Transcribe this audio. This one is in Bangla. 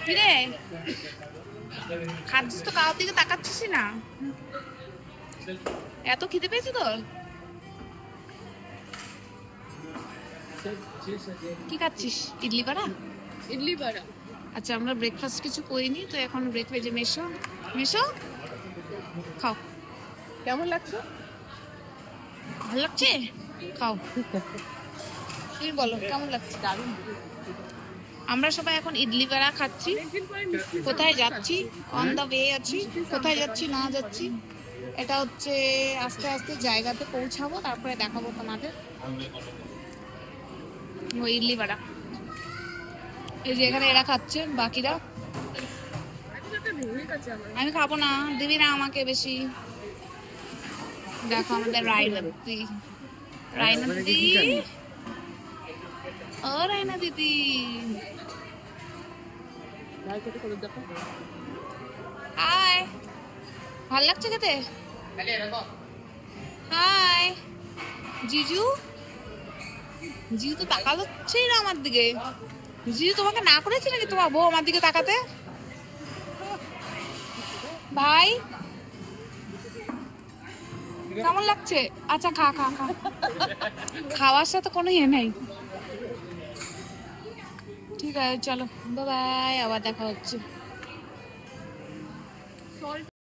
কিরে খাচ্ছিস তো, কারোর দিকে তাকাচ্ছিস না? এত খিদে পেয়েছে তোর? কি খাচ্ছিস? ইডলি বড়া? ইডলি বড়া। আচ্ছা, আমরা ব্রেকফাস্ট কিছু করিনি তো, এখন ব্রেকফাস্টে মেশো মেশো খাও। কেমন লাগছে? ভালো লাগছে? খাও। তুমি বলো কেমন লাগছে? দারুণ। আমরা সবাই এখন ইডলি বড়া খাচ্ছি। কোথায় যাচ্ছি? অন দা ওয়ে আছি। কোথায় যাচ্ছি না যাচ্ছি এটা হচ্ছে আস্তে আস্তে জায়গাতে পৌঁছাবো, তারপরে দেখাবো তোমাদের। ও ইডলি বড়া, এই যে এখানে এরা খাচ্ছে, বাকিরা। আমি খাবো না, দিবি না আমাকে বেশি। দেখো আমাদের রায়না দিদি, রায়না দিদি, ও রায়না দিদি। হাই, ভাল লাগছে খেতে? হাই জিজু, জিজু তো তাকাচ্ছেই না আমার দিকে। জিজু তোমাকে না করেছে নাকি তোমার বউ আমার দিকে তাকাতে? ভাই কেমন লাগছে? আচ্ছা খা খা খা, খাওয়ার সাথে কোনো ইয়ে নাই। ঠিক আছে চলো, বাই বাই, আবার দেখা হচ্ছে।